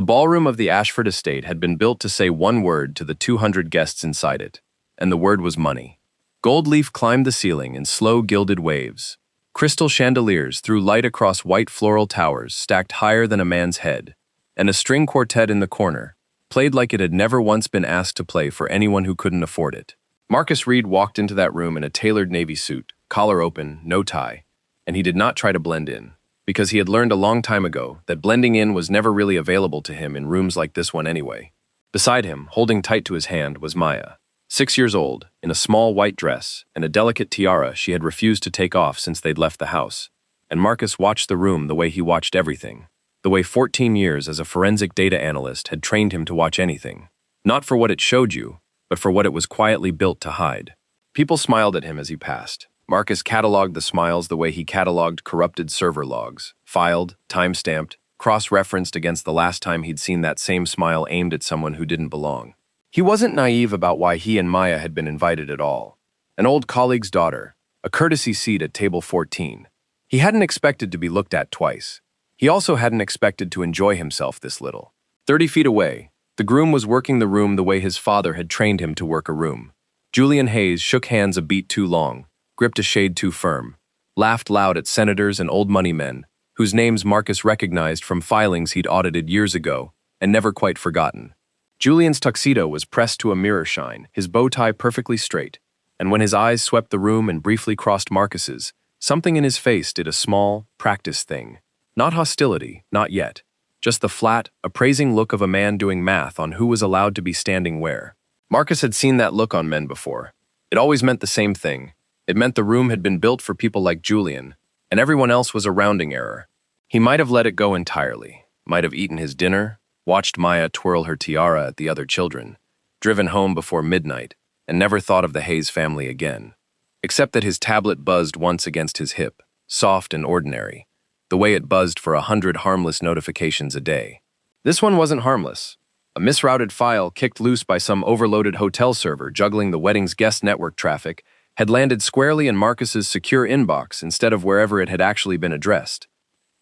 The ballroom of the Ashford estate had been built to say one word to the 200 guests inside it, and the word was money. Gold leaf climbed the ceiling in slow gilded waves. Crystal chandeliers threw light across white floral towers stacked higher than a man's head, and a string quartet in the corner played like it had never once been asked to play for anyone who couldn't afford it. Marcus Reed walked into that room in a tailored navy suit, collar open, no tie, and he did not try to blend in, because he had learned a long time ago that blending in was never really available to him in rooms like this one anyway. Beside him, holding tight to his hand, was Maya, 6 years old, in a small white dress and a delicate tiara she had refused to take off since they'd left the house. And Marcus watched the room the way he watched everything, the way 14 years as a forensic data analyst had trained him to watch anything. Not for what it showed you, but for what it was quietly built to hide. People smiled at him as he passed. Marcus cataloged the smiles the way he cataloged corrupted server logs, filed, time-stamped, cross-referenced against the last time he'd seen that same smile aimed at someone who didn't belong. He wasn't naive about why he and Maya had been invited at all. An old colleague's daughter, a courtesy seat at table 14. He hadn't expected to be looked at twice. He also hadn't expected to enjoy himself this little. 30 feet away, the groom was working the room the way his father had trained him to work a room. Julian Hayes shook hands a beat too long, gripped a shade too firm, laughed loud at senators and old money men, whose names Marcus recognized from filings he'd audited years ago and never quite forgotten. Julian's tuxedo was pressed to a mirror shine, his bow tie perfectly straight, and when his eyes swept the room and briefly crossed Marcus's, something in his face did a small, practiced thing. Not hostility, not yet. Just the flat, appraising look of a man doing math on who was allowed to be standing where. Marcus had seen that look on men before. It always meant the same thing. It meant the room had been built for people like Julian, and everyone else was a rounding error. He might have let it go entirely, might have eaten his dinner, watched Maya twirl her tiara at the other children, driven home before midnight, and never thought of the Hayes family again. Except that his tablet buzzed once against his hip, soft and ordinary, the way it buzzed for 100 harmless notifications a day. This one wasn't harmless. A misrouted file kicked loose by some overloaded hotel server juggling the wedding's guest network traffic had landed squarely in Marcus's secure inbox instead of wherever it had actually been addressed.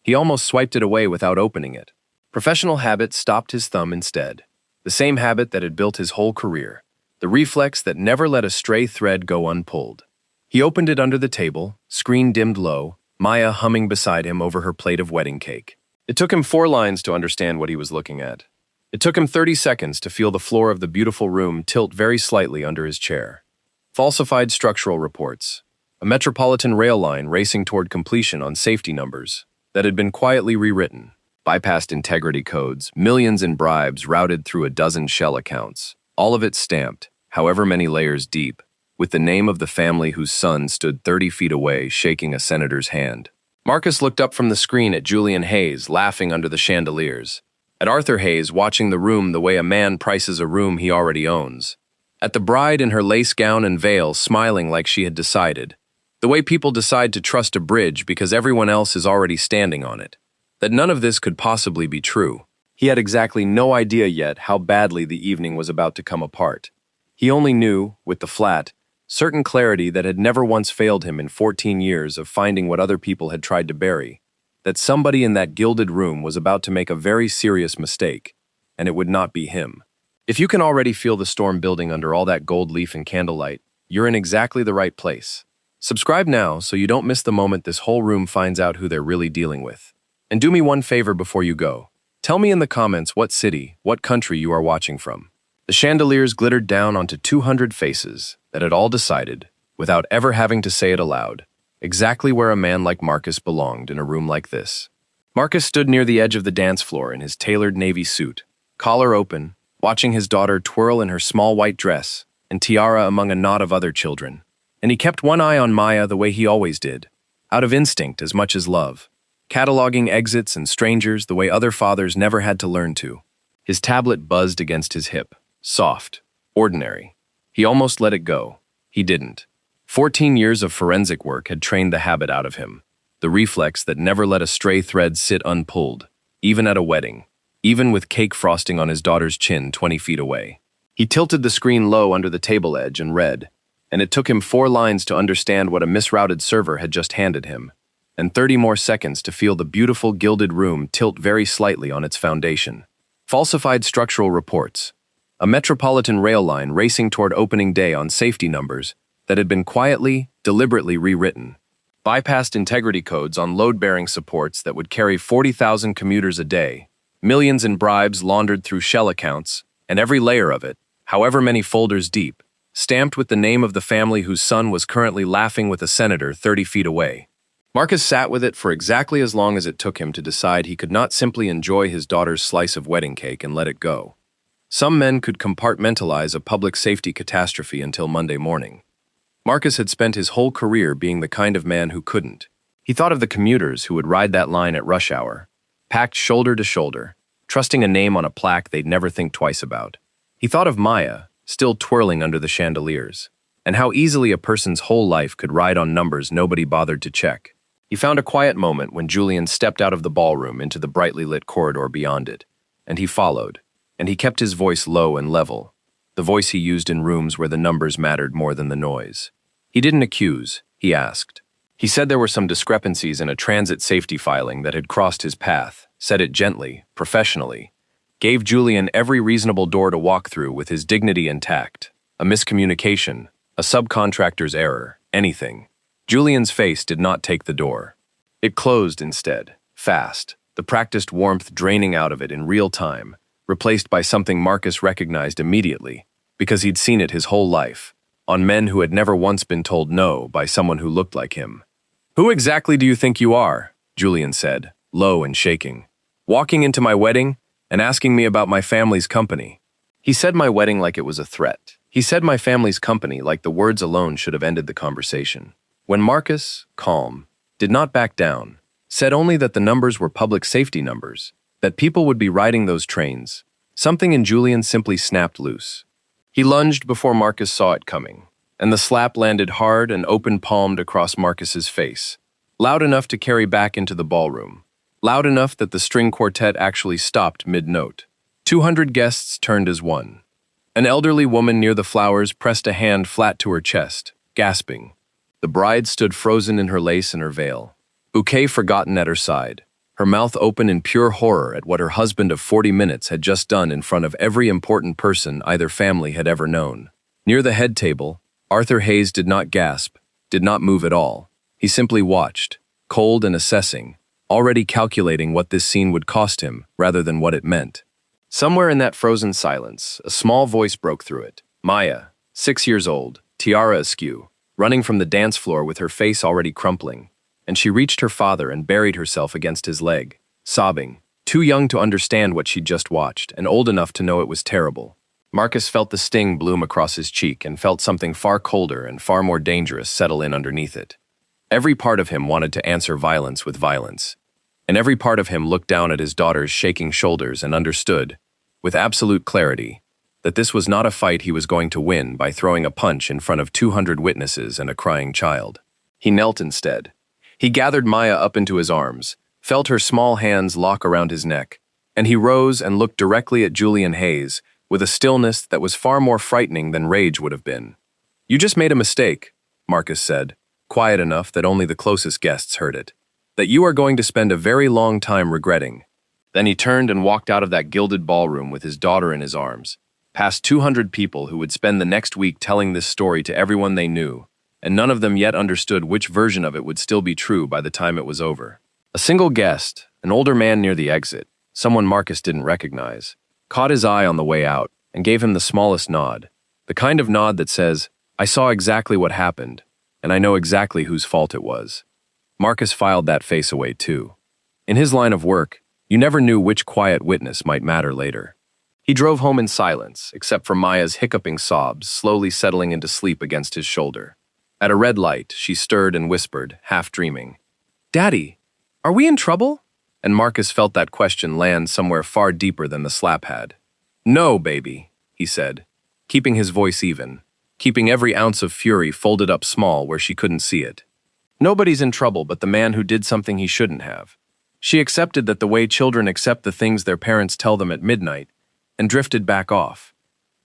He almost swiped it away without opening it. Professional habit stopped his thumb instead. The same habit that had built his whole career. The reflex that never let a stray thread go unpulled. He opened it under the table, screen dimmed low, Maya humming beside him over her plate of wedding cake. It took him 4 lines to understand what he was looking at. It took him 30 seconds to feel the floor of the beautiful room tilt very slightly under his chair. Falsified structural reports. A metropolitan rail line racing toward completion on safety numbers that had been quietly rewritten. Bypassed integrity codes, millions in bribes routed through a dozen shell accounts, all of it stamped, however many layers deep, with the name of the family whose son stood 30 feet away shaking a senator's hand. Marcus looked up from the screen at Julian Hayes laughing under the chandeliers, at Arthur Hayes watching the room the way a man prices a room he already owns, at the bride in her lace gown and veil smiling like she had decided, the way people decide to trust a bridge because everyone else is already standing on it. That none of this could possibly be true. He had exactly no idea yet how badly the evening was about to come apart. He only knew, with the flat, certain clarity that had never once failed him in 14 years of finding what other people had tried to bury, that somebody in that gilded room was about to make a very serious mistake, and it would not be him. If you can already feel the storm building under all that gold leaf and candlelight, you're in exactly the right place. Subscribe now so you don't miss the moment this whole room finds out who they're really dealing with. And do me one favor before you go. Tell me in the comments what city, what country you are watching from. The chandeliers glittered down onto 200 faces that had all decided, without ever having to say it aloud, exactly where a man like Marcus belonged in a room like this. Marcus stood near the edge of the dance floor in his tailored navy suit, collar open, watching his daughter twirl in her small white dress and tiara among a knot of other children. And he kept one eye on Maya the way he always did, out of instinct as much as love. Cataloging exits and strangers the way other fathers never had to learn to. His tablet buzzed against his hip, soft, ordinary. He almost let it go. He didn't. 14 years of forensic work had trained the habit out of him, the reflex that never let a stray thread sit unpulled, even at a wedding, even with cake frosting on his daughter's chin 20 feet away. He tilted the screen low under the table edge and read, and it took him 4 lines to understand what a misrouted server had just handed him, and 30 more seconds to feel the beautiful gilded room tilt very slightly on its foundation. Falsified structural reports. A metropolitan rail line racing toward opening day on safety numbers that had been quietly, deliberately rewritten. Bypassed integrity codes on load-bearing supports that would carry 40,000 commuters a day. Millions in bribes laundered through shell accounts, and every layer of it, however many folders deep, stamped with the name of the family whose son was currently laughing with a senator 30 feet away. Marcus sat with it for exactly as long as it took him to decide he could not simply enjoy his daughter's slice of wedding cake and let it go. Some men could compartmentalize a public safety catastrophe until Monday morning. Marcus had spent his whole career being the kind of man who couldn't. He thought of the commuters who would ride that line at rush hour, packed shoulder to shoulder, trusting a name on a plaque they'd never think twice about. He thought of Maya, still twirling under the chandeliers, and how easily a person's whole life could ride on numbers nobody bothered to check. He found a quiet moment when Julian stepped out of the ballroom into the brightly lit corridor beyond it, and he followed, and he kept his voice low and level, the voice he used in rooms where the numbers mattered more than the noise. He didn't accuse, he asked. He said there were some discrepancies in a transit safety filing that had crossed his path, said it gently, professionally, gave Julian every reasonable door to walk through with his dignity intact. A miscommunication, a subcontractor's error, anything. Julian's face did not take the door. It closed instead, fast, the practiced warmth draining out of it in real time, replaced by something Marcus recognized immediately, because he'd seen it his whole life, on men who had never once been told no by someone who looked like him. "Who exactly do you think you are?" Julian said, low and shaking. "Walking into my wedding and asking me about my family's company." He said my wedding like it was a threat. He said my family's company like the words alone should have ended the conversation. When Marcus, calm, did not back down, said only that the numbers were public safety numbers, that people would be riding those trains, something in Julian simply snapped loose. He lunged before Marcus saw it coming, and the slap landed hard and open-palmed across Marcus's face, loud enough to carry back into the ballroom, loud enough that the string quartet actually stopped mid-note. 200 guests turned as one. An elderly woman near the flowers pressed a hand flat to her chest, gasping. The bride stood frozen in her lace and her veil, bouquet forgotten at her side, her mouth open in pure horror at what her husband of 40 minutes had just done in front of every important person either family had ever known. Near the head table, Arthur Hayes did not gasp, did not move at all. He simply watched, cold and assessing, already calculating what this scene would cost him rather than what it meant. Somewhere in that frozen silence, a small voice broke through it. Maya, 6 years old, tiara askew, running from the dance floor with her face already crumpling, and she reached her father and buried herself against his leg, sobbing, too young to understand what she'd just watched and old enough to know it was terrible. Marcus felt the sting bloom across his cheek and felt something far colder and far more dangerous settle in underneath it. Every part of him wanted to answer violence with violence, and every part of him looked down at his daughter's shaking shoulders and understood, with absolute clarity, that this was not a fight he was going to win by throwing a punch in front of 200 witnesses and a crying child. He knelt instead. He gathered Maya up into his arms, felt her small hands lock around his neck, and he rose and looked directly at Julian Hayes with a stillness that was far more frightening than rage would have been. "You just made a mistake," Marcus said, quiet enough that only the closest guests heard it, "that you are going to spend a very long time regretting." Then he turned and walked out of that gilded ballroom with his daughter in his arms, past 200 people who would spend the next week telling this story to everyone they knew, and none of them yet understood which version of it would still be true by the time it was over. A single guest, an older man near the exit, someone Marcus didn't recognize, caught his eye on the way out and gave him the smallest nod, the kind of nod that says, "I saw exactly what happened, and I know exactly whose fault it was." Marcus filed that face away too. In his line of work, you never knew which quiet witness might matter later. He drove home in silence, except for Maya's hiccuping sobs slowly settling into sleep against his shoulder. At a red light, she stirred and whispered, half dreaming, "Daddy, are we in trouble?" And Marcus felt that question land somewhere far deeper than the slap had. "No, baby," he said, keeping his voice even, keeping every ounce of fury folded up small where she couldn't see it. "Nobody's in trouble but the man who did something he shouldn't have." She accepted that the way children accept the things their parents tell them at midnight, and drifted back off.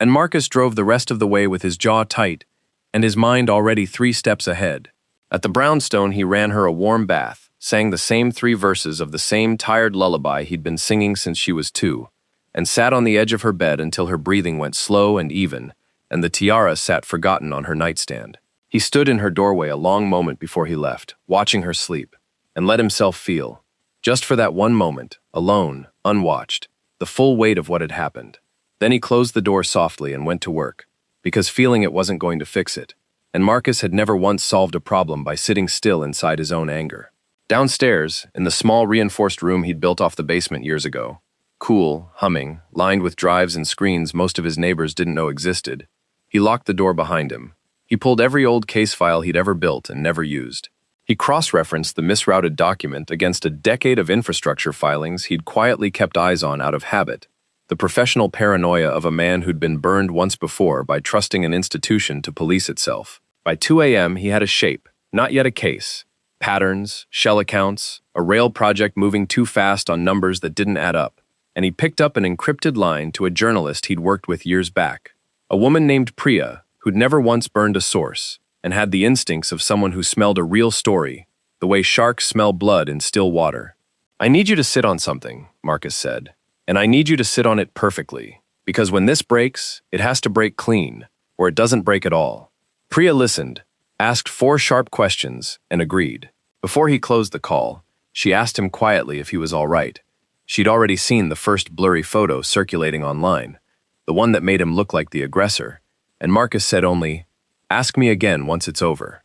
And Marcus drove the rest of the way with his jaw tight and his mind already 3 steps ahead. At the brownstone, he ran her a warm bath, sang the same 3 verses of the same tired lullaby he'd been singing since she was 2, and sat on the edge of her bed until her breathing went slow and even, and the tiara sat forgotten on her nightstand. He stood in her doorway a long moment before he left, watching her sleep, and let himself feel, just for that one moment, alone, unwatched, the full weight of what had happened. Then he closed the door softly and went to work, because feeling it wasn't going to fix it, and Marcus had never once solved a problem by sitting still inside his own anger. Downstairs, in the small reinforced room he'd built off the basement years ago, cool, humming, lined with drives and screens most of his neighbors didn't know existed, he locked the door behind him. He pulled every old case file he'd ever built and never used. He cross-referenced the misrouted document against a decade of infrastructure filings he'd quietly kept eyes on out of habit, the professional paranoia of a man who'd been burned once before by trusting an institution to police itself. By 2 a.m., he had a shape, not yet a case. Patterns, shell accounts, a rail project moving too fast on numbers that didn't add up, and he picked up an encrypted line to a journalist he'd worked with years back, a woman named Priya, who'd never once burned a source, and had the instincts of someone who smelled a real story, the way sharks smell blood in still water. "I need you to sit on something," Marcus said, "and I need you to sit on it perfectly, because when this breaks, it has to break clean, or it doesn't break at all." Priya listened, asked 4 sharp questions, and agreed. Before he closed the call, she asked him quietly if he was all right. She'd already seen the first blurry photo circulating online, the one that made him look like the aggressor, and Marcus said only, "Ask me again once it's over."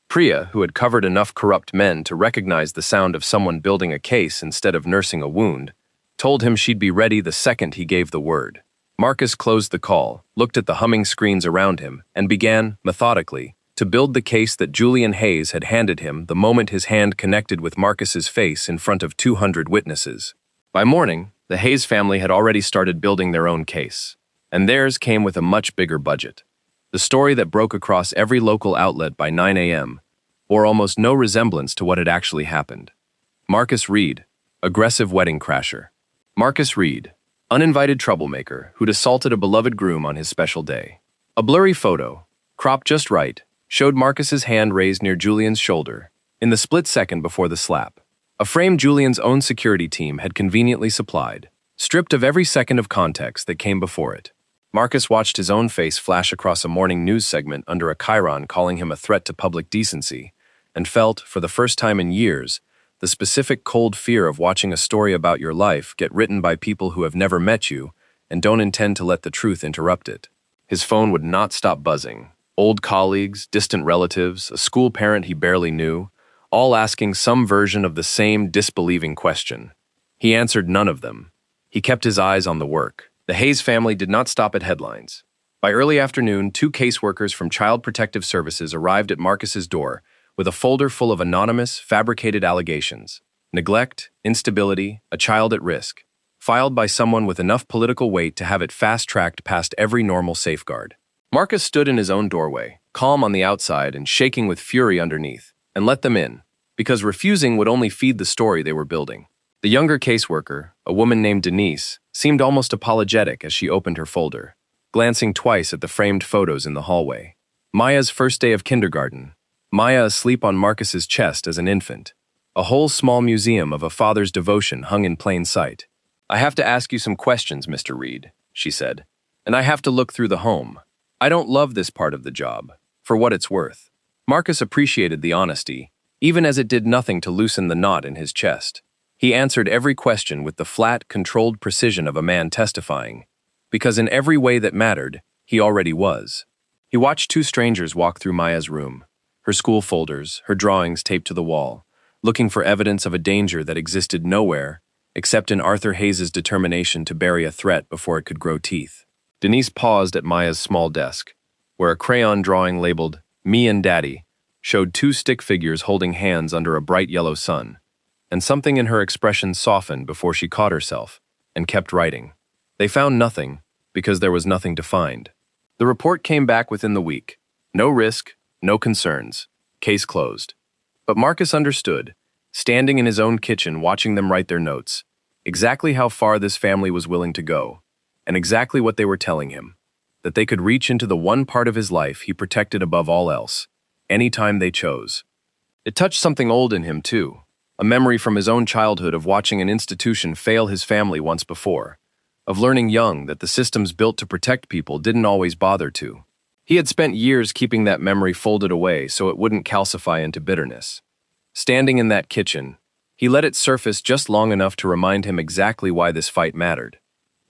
Priya, who had covered enough corrupt men to recognize the sound of someone building a case instead of nursing a wound, told him she'd be ready the second he gave the word. Marcus closed the call, looked at the humming screens around him, and began, methodically, to build the case that Julian Hayes had handed him the moment his hand connected with Marcus's face in front of 200 witnesses. By morning, the Hayes family had already started building their own case, and theirs came with a much bigger budget. The story that broke across every local outlet by 9 a.m. bore almost no resemblance to what had actually happened. Marcus Reed, aggressive wedding crasher. Marcus Reed, uninvited troublemaker who'd assaulted a beloved groom on his special day. A blurry photo, cropped just right, showed Marcus's hand raised near Julian's shoulder, in the split second before the slap. A frame Julian's own security team had conveniently supplied, stripped of every second of context that came before it. Marcus watched his own face flash across a morning news segment under a chyron calling him a threat to public decency, and felt, for the first time in years, the specific cold fear of watching a story about your life get written by people who have never met you and don't intend to let the truth interrupt it. His phone would not stop buzzing. Old colleagues, distant relatives, a school parent he barely knew, all asking some version of the same disbelieving question. He answered none of them. He kept his eyes on the work. The Hayes family did not stop at headlines. By early afternoon, 2 caseworkers from Child Protective Services arrived at Marcus's door with a folder full of anonymous, fabricated allegations. Neglect, instability, a child at risk, filed by someone with enough political weight to have it fast-tracked past every normal safeguard. Marcus stood in his own doorway, calm on the outside and shaking with fury underneath, and let them in, because refusing would only feed the story they were building. The younger caseworker, a woman named Denise, seemed almost apologetic as she opened her folder, glancing twice at the framed photos in the hallway. Maya's first day of kindergarten, Maya asleep on Marcus's chest as an infant, a whole small museum of a father's devotion hung in plain sight. "I have to ask you some questions, Mr. Reed," she said, "and I have to look through the home. I don't love this part of the job, for what it's worth." Marcus appreciated the honesty, even as it did nothing to loosen the knot in his chest. He answered every question with the flat, controlled precision of a man testifying, because in every way that mattered, he already was. He watched 2 strangers walk through Maya's room, her school folders, her drawings taped to the wall, looking for evidence of a danger that existed nowhere except in Arthur Hayes' determination to bury a threat before it could grow teeth. Denise paused at Maya's small desk, where a crayon drawing labeled "Me and Daddy" showed 2 stick figures holding hands under a bright yellow sun, and something in her expression softened before she caught herself and kept writing. They found nothing because there was nothing to find. The report came back within the week. No risk, no concerns. Case closed. But Marcus understood, standing in his own kitchen watching them write their notes, exactly how far this family was willing to go, and exactly what they were telling him, that they could reach into the one part of his life he protected above all else, anytime they chose. It touched something old in him, too, a memory from his own childhood of watching an institution fail his family once before, of learning young that the systems built to protect people didn't always bother to. He had spent years keeping that memory folded away so it wouldn't calcify into bitterness. Standing in that kitchen, he let it surface just long enough to remind him exactly why this fight mattered.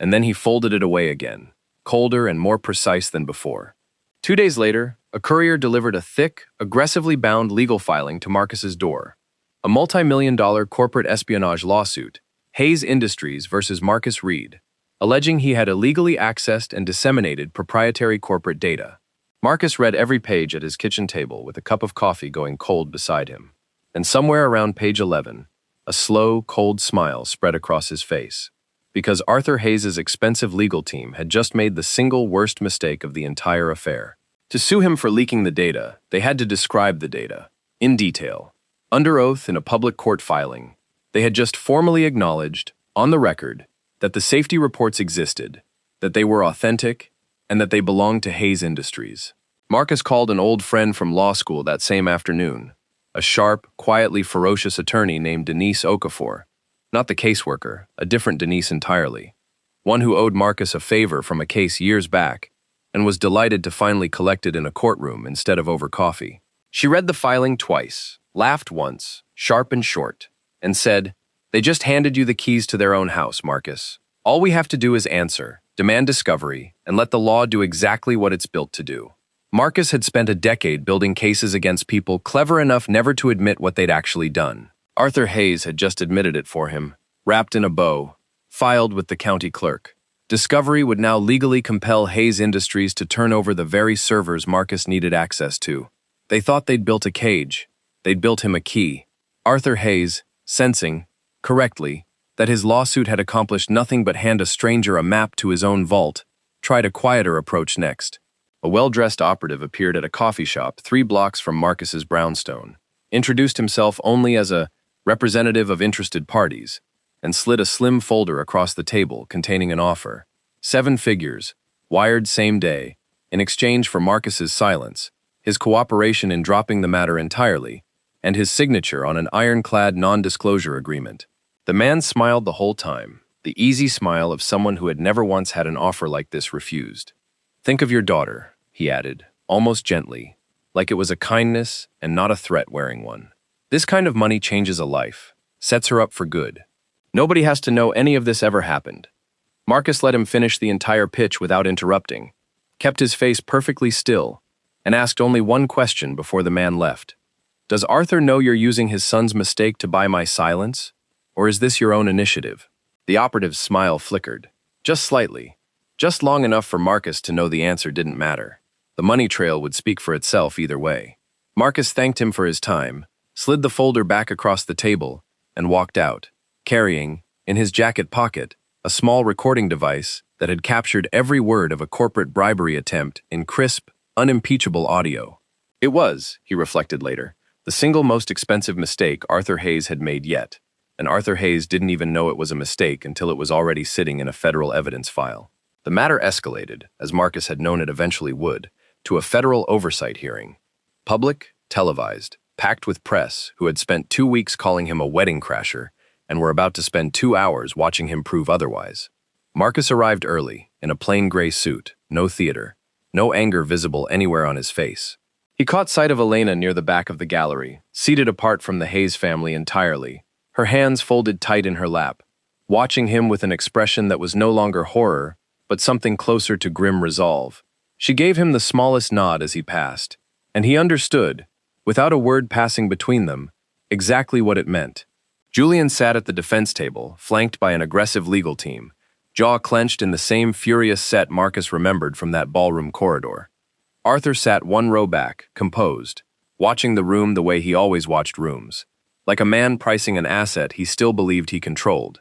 And then he folded it away again, colder and more precise than before. 2 days later, a courier delivered a thick, aggressively bound legal filing to Marcus's door. A multi-million-dollar corporate espionage lawsuit, Hayes Industries versus Marcus Reed, alleging he had illegally accessed and disseminated proprietary corporate data. Marcus read every page at his kitchen table with a cup of coffee going cold beside him. And somewhere around page 11, a slow, cold smile spread across his face, because Arthur Hayes's expensive legal team had just made the single worst mistake of the entire affair. To sue him for leaking the data, they had to describe the data, in detail. Under oath in a public court filing, they had just formally acknowledged, on the record, that the safety reports existed, that they were authentic, and that they belonged to Hayes Industries. Marcus called an old friend from law school that same afternoon, a sharp, quietly ferocious attorney named Denise Okafor. Not the caseworker, a different Denise entirely. One who owed Marcus a favor from a case years back and was delighted to finally collect it in a courtroom instead of over coffee. She read the filing twice, laughed once, sharp and short, and said, "They just handed you the keys to their own house, Marcus. All we have to do is answer, demand discovery, and let the law do exactly what it's built to do." Marcus had spent a decade building cases against people clever enough never to admit what they'd actually done. Arthur Hayes had just admitted it for him, wrapped in a bow, filed with the county clerk. Discovery would now legally compel Hayes Industries to turn over the very servers Marcus needed access to. They thought they'd built a cage. They'd built him a key. Arthur Hayes, sensing, correctly, that his lawsuit had accomplished nothing but hand a stranger a map to his own vault, tried a quieter approach next. A well-dressed operative appeared at a coffee shop 3 blocks from Marcus's brownstone, introduced himself only as a representative of interested parties, and slid a slim folder across the table containing an offer. 7 figures, wired same day, in exchange for Marcus's silence, his cooperation in dropping the matter entirely, and his signature on an ironclad non-disclosure agreement. The man smiled the whole time, the easy smile of someone who had never once had an offer like this refused. "Think of your daughter," he added, almost gently, like it was a kindness and not a threat wearing one. "This kind of money changes a life, sets her up for good. Nobody has to know any of this ever happened." Marcus let him finish the entire pitch without interrupting, kept his face perfectly still, and asked only one question before the man left. "Does Arthur know you're using his son's mistake to buy my silence? Or is this your own initiative?" The operative's smile flickered, just slightly, just long enough for Marcus to know the answer didn't matter. The money trail would speak for itself either way. Marcus thanked him for his time, slid the folder back across the table, and walked out, carrying, in his jacket pocket, a small recording device that had captured every word of a corporate bribery attempt in crisp, unimpeachable audio. It was, he reflected later, the single most expensive mistake Arthur Hayes had made yet, and Arthur Hayes didn't even know it was a mistake until it was already sitting in a federal evidence file. The matter escalated, as Marcus had known it eventually would, to a federal oversight hearing. Public, televised, packed with press who had spent 2 weeks calling him a wedding crasher and were about to spend 2 hours watching him prove otherwise. Marcus arrived early, in a plain gray suit, no theater, no anger visible anywhere on his face. He caught sight of Elena near the back of the gallery, seated apart from the Hayes family entirely, her hands folded tight in her lap, watching him with an expression that was no longer horror, but something closer to grim resolve. She gave him the smallest nod as he passed, and he understood, without a word passing between them, exactly what it meant. Julian sat at the defense table, flanked by an aggressive legal team, jaw clenched in the same furious set Marcus remembered from that ballroom corridor. Arthur sat 1 row back, composed, watching the room the way he always watched rooms, like a man pricing an asset he still believed he controlled.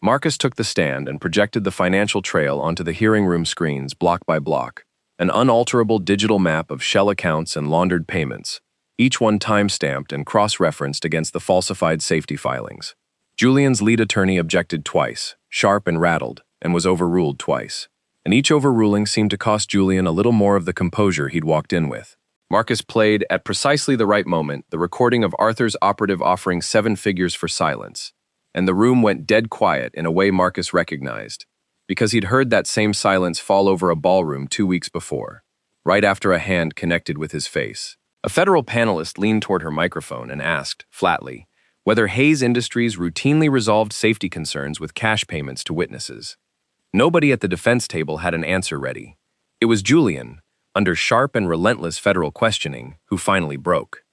Marcus took the stand and projected the financial trail onto the hearing room screens block by block, an unalterable digital map of shell accounts and laundered payments, each one time-stamped and cross-referenced against the falsified safety filings. Julian's lead attorney objected twice, sharp and rattled, and was overruled twice. And each overruling seemed to cost Julian a little more of the composure he'd walked in with. Marcus played, at precisely the right moment, the recording of Arthur's operative offering 7 figures for silence, and the room went dead quiet in a way Marcus recognized. because he'd heard that same silence fall over a ballroom 2 weeks before, right after a hand connected with his face. A federal panelist leaned toward her microphone and asked, flatly, whether Hayes Industries routinely resolved safety concerns with cash payments to witnesses. Nobody at the defense table had an answer ready. It was Julian, under sharp and relentless federal questioning, who finally broke.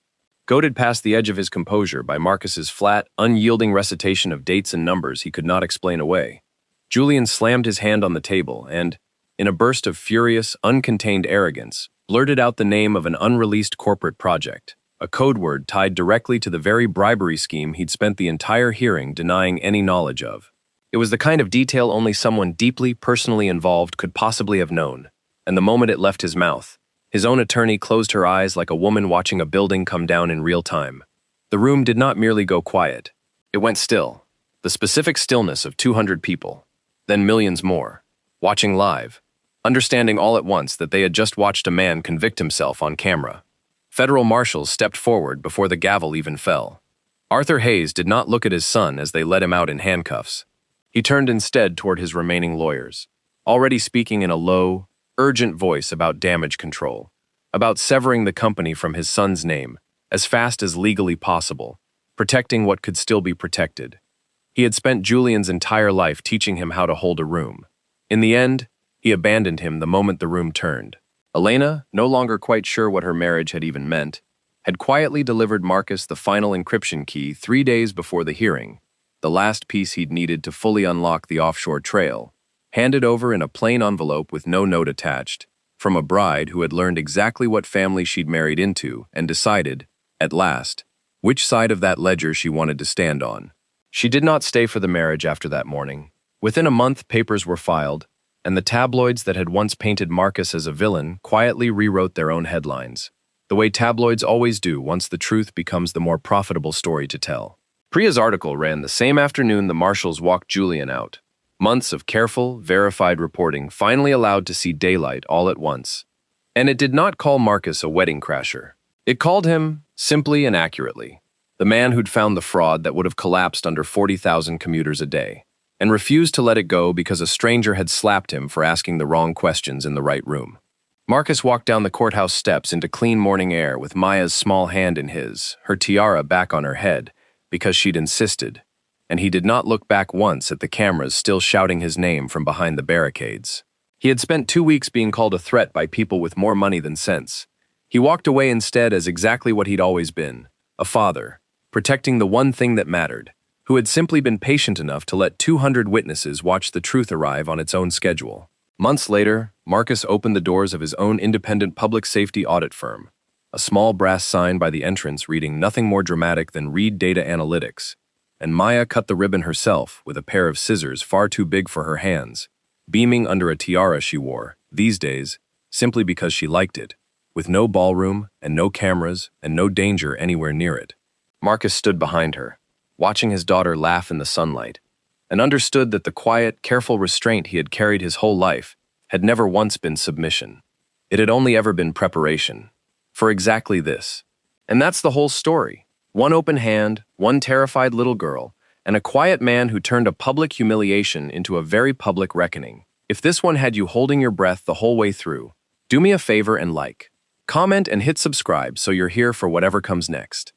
Goaded past the edge of his composure by Marcus's flat, unyielding recitation of dates and numbers he could not explain away, Julian slammed his hand on the table and, in a burst of furious, uncontained arrogance, blurted out the name of an unreleased corporate project, a code word tied directly to the very bribery scheme he'd spent the entire hearing denying any knowledge of. It was the kind of detail only someone deeply personally involved could possibly have known, and the moment it left his mouth, his own attorney closed her eyes like a woman watching a building come down in real time. The room did not merely go quiet. It went still, the specific stillness of 200 people, then millions more, watching live, understanding all at once that they had just watched a man convict himself on camera. Federal marshals stepped forward before the gavel even fell. Arthur Hayes did not look at his son as they let him out in handcuffs. He turned instead toward his remaining lawyers, already speaking in a low, urgent voice about damage control, about severing the company from his son's name as fast as legally possible, protecting what could still be protected. He had spent Julian's entire life teaching him how to hold a room. In the end, he abandoned him the moment the room turned. Elena, no longer quite sure what her marriage had even meant, had quietly delivered Marcus the final encryption key 3 days before the hearing, the last piece he'd needed to fully unlock the offshore trail, handed over in a plain envelope with no note attached, from a bride who had learned exactly what family she'd married into and decided, at last, which side of that ledger she wanted to stand on. She did not stay for the marriage after that morning. Within a month, papers were filed, and the tabloids that had once painted Marcus as a villain quietly rewrote their own headlines, the way tabloids always do once the truth becomes the more profitable story to tell. Priya's article ran the same afternoon the marshals walked Julian out. Months of careful, verified reporting finally allowed to see daylight all at once. And it did not call Marcus a wedding crasher. It called him, simply and accurately, the man who'd found the fraud that would have collapsed under 40,000 commuters a day, and refused to let it go because a stranger had slapped him for asking the wrong questions in the right room. Marcus walked down the courthouse steps into clean morning air with Maya's small hand in his, her tiara back on her head, because she'd insisted, and he did not look back once at the cameras still shouting his name from behind the barricades. He had spent 2 weeks being called a threat by people with more money than sense. He walked away instead as exactly what he'd always been, a father, protecting the one thing that mattered, who had simply been patient enough to let 200 witnesses watch the truth arrive on its own schedule. Months later, Marcus opened the doors of his own independent public safety audit firm, a small brass sign by the entrance reading nothing more dramatic than Read Data Analytics, and Maya cut the ribbon herself with a pair of scissors far too big for her hands, beaming under a tiara she wore, these days, simply because she liked it, with no ballroom and no cameras and no danger anywhere near it. Marcus stood behind her, watching his daughter laugh in the sunlight, and understood that the quiet, careful restraint he had carried his whole life had never once been submission. It had only ever been preparation, for exactly this. And that's the whole story. One open hand, one terrified little girl, and a quiet man who turned a public humiliation into a very public reckoning. If this one had you holding your breath the whole way through, do me a favor and like, comment and hit subscribe so you're here for whatever comes next.